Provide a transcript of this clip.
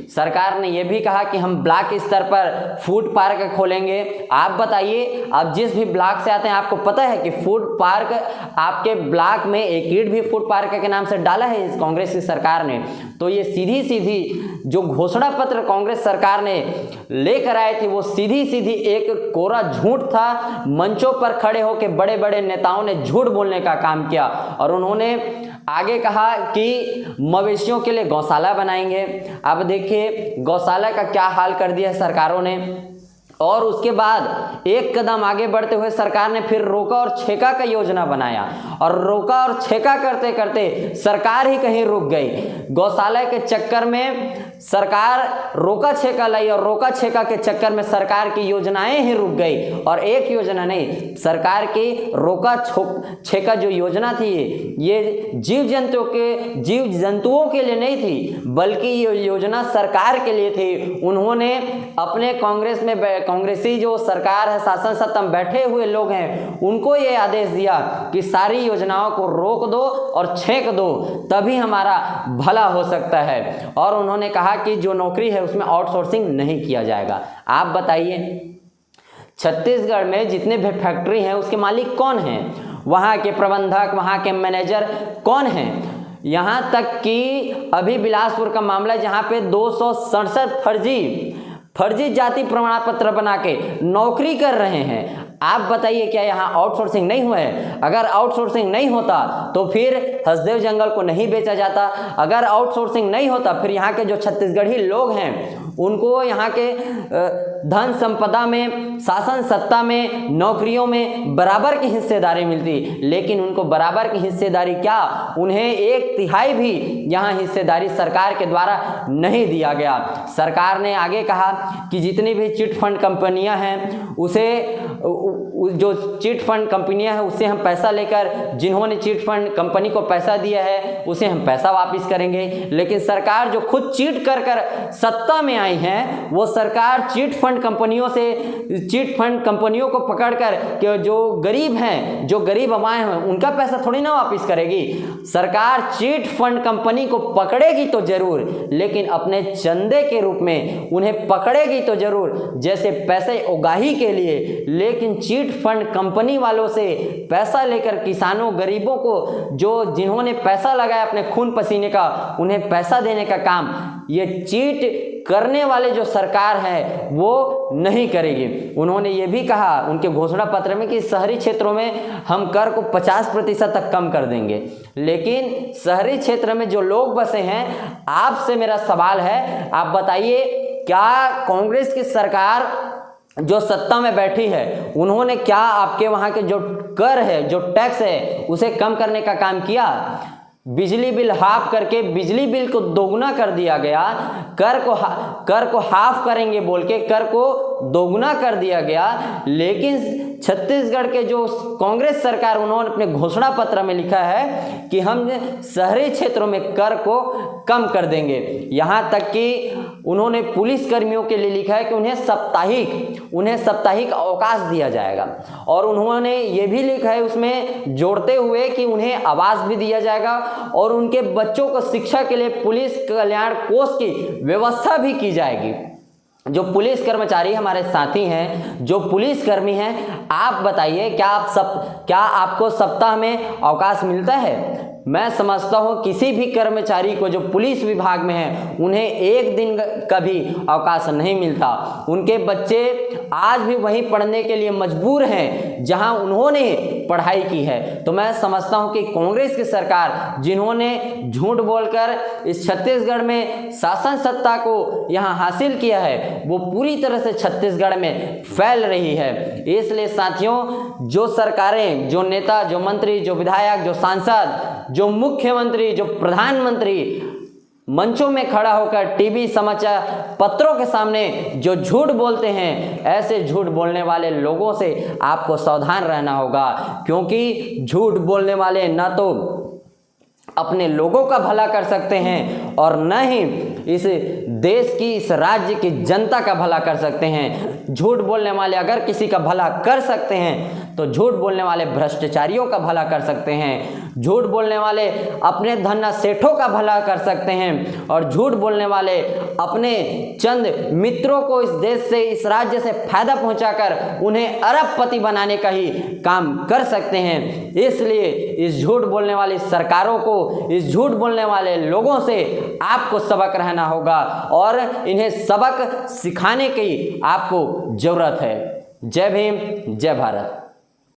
सरकार ने यह भी कहा कि हम ब्लॉक स्तर पर फूड पार्क खोलेंगे। आप बताइए, आप जिस भी ब्लॉक से आते हैं आपको पता है कि फूड पार्क आपके ब्लॉक में एक ईंट भी फूड पार्क के नाम से डाला है इस कांग्रेस की सरकार ने। तो ये सीधी सीधी जो घोषणा पत्र कांग्रेस सरकार ने लेकर आए थे वो सीधी सीधी एक कोरा झूठ था। मंचों पर खड़े होकर बड़े बड़े नेताओं ने झूठ बोलने का काम किया और उन्होंने आगे कहा कि मवेशियों के लिए गौशाला बनाएंगे। अब देखिए गौशाला का क्या हाल कर दिया है सरकारों ने। और उसके बाद एक कदम आगे बढ़ते हुए सरकार ने फिर रोका और छेका का योजना बनाया और रोका और छेका करते करते सरकार ही कहीं रुक गई। गौशाला के चक्कर में सरकार रोका छेका लाई और रोका छेका के चक्कर में सरकार की योजनाएं ही रुक गई। और एक योजना नहीं, सरकार की रोका छेका जो योजना थी ये जीव जंतुओं के लिए नहीं थी, बल्कि ये योजना सरकार के लिए थी। उन्होंने अपने कांग्रेसी जो सरकार है, शासन सत्ता में बैठे हुए लोग हैं, उनको ये आदेश दिया कि सारी योजनाओं को रोक दो और छेक दो, तभी हमारा भला हो सकता है। और उन्होंने कहा कि जो नौकरी है उसमें आउटसोर्सिंग नहीं किया जाएगा। आप बताइए छत्तीसगढ़ में जितने भी फैक्ट्री हैं उसके मालिक कौन हैं? वहाँ के प्रबंधक, वहाँ के मैनेजर कौन हैं? यहाँ तक कि अभी बिलासपुर का मामला जहाँ पे 267 फर्जी जाति प्रमाण पत्र बना के नौकरी कर रहे हैं। आप बताइए क्या यहाँ आउटसोर्सिंग नहीं हुआ है? अगर आउटसोर्सिंग नहीं होता तो फिर हसदेव जंगल को नहीं बेचा जाता। अगर आउटसोर्सिंग नहीं होता फिर यहाँ के जो छत्तीसगढ़ी लोग हैं उनको यहाँ के धन संपदा में, शासन सत्ता में, नौकरियों में बराबर की हिस्सेदारी मिलती। लेकिन उनको बराबर की हिस्सेदारी क्या, उन्हें 1/3 भी यहाँ हिस्सेदारी सरकार के द्वारा नहीं दिया गया। सरकार ने आगे कहा कि जितनी भी चिट फंड कंपनियां हैं उसे जो चिट फंड कंपनियां हैं उससे हम पैसा लेकर, जिन्होंने चिट फंड कंपनी को पैसा दिया है उसे हम पैसा वापस करेंगे। लेकिन सरकार जो खुद चीट कर कर सत्ता में आई है वो सरकार चिट फंड कंपनियों को पकड़कर कि जो गरीब हैं, जो गरीब अमाए हैं उनका पैसा थोड़ी ना वापस करेगी। सरकार चिट फंड कंपनी को पकड़ेगी तो जरूर, लेकिन अपने चंदे के रूप में उन्हें पकड़ेगी तो जरूर, जैसे पैसे उगाही के लिए। लेकिन चिट फंड कंपनी वालों से पैसा लेकर किसानों, गरीबों को जिन्होंने पैसा लगाया अपने खून पसीने का, उन्हें पैसा देने का काम ये चीट करने वाले जो सरकार है वो नहीं करेगी। उन्होंने ये भी कहा उनके घोषणा पत्र में कि शहरी क्षेत्रों में हम कर को 50% तक कम कर देंगे। लेकिन शहरी क्षेत्र में जो लोग बसे हैं, आपसे मेरा सवाल है, आप बताइए क्या कांग्रेस की सरकार जो सत्ता में बैठी है उन्होंने क्या आपके वहाँ के जो कर है, जो टैक्स है उसे कम करने का काम किया? बिजली बिल हाफ करके बिजली बिल को दोगुना कर दिया गया। कर को हाफ करेंगे बोल के कर को दोगुना कर दिया गया। लेकिन छत्तीसगढ़ के जो कांग्रेस सरकार, उन्होंने अपने घोषणा पत्र में लिखा है कि हम शहरी क्षेत्रों में कर को कम कर देंगे। यहाँ तक कि उन्होंने पुलिस कर्मियों के लिए लिखा है कि उन्हें साप्ताहिक अवकाश दिया जाएगा। और उन्होंने ये भी लिखा है उसमें जोड़ते हुए कि उन्हें आवास भी दिया जाएगा और उनके बच्चों को शिक्षा के लिए पुलिस कल्याण कोष की व्यवस्था भी की जाएगी। जो पुलिस कर्मचारी हमारे साथी हैं, जो पुलिस कर्मी हैं, आप बताइए क्या आपको सप्ताह में अवकाश मिलता है? मैं समझता हूँ किसी भी कर्मचारी को जो पुलिस विभाग में है उन्हें एक दिन का भी अवकाश नहीं मिलता। उनके बच्चे आज भी वहीं पढ़ने के लिए मजबूर हैं जहां उन्होंने पढ़ाई की है। तो मैं समझता हूं कि कांग्रेस की सरकार, जिन्होंने झूठ बोलकर इस छत्तीसगढ़ में शासन सत्ता को यहां हासिल किया है, वो पूरी तरह से छत्तीसगढ़ में फैल रही है। इसलिए साथियों, जो सरकारें, जो नेता, जो मंत्री, जो विधायक, जो सांसद, जो मुख्यमंत्री, जो प्रधानमंत्री मंचों में खड़ा होकर टीवी समाचार पत्रों के सामने जो झूठ बोलते हैं, ऐसे झूठ बोलने वाले लोगों से आपको सावधान रहना होगा। क्योंकि झूठ बोलने वाले न तो अपने लोगों का भला कर सकते हैं और न ही इस देश की, इस राज्य की जनता का भला कर सकते हैं। झूठ बोलने वाले अगर किसी का भला कर सकते हैं तो झूठ बोलने वाले भ्रष्टाचारियों का भला कर सकते हैं, झूठ बोलने वाले अपने धन्ना सेठों का भला कर सकते हैं, और झूठ बोलने वाले अपने चंद मित्रों को इस देश से, इस राज्य से फायदा पहुंचाकर उन्हें अरबपति बनाने का ही काम कर सकते हैं। इसलिए इस झूठ बोलने वाली सरकारों को, इस झूठ बोलने वाले लोगों से आपको सबक रहना होगा और इन्हें सबक सिखाने की आपको जरूरत है। जय भीम, जय भारत।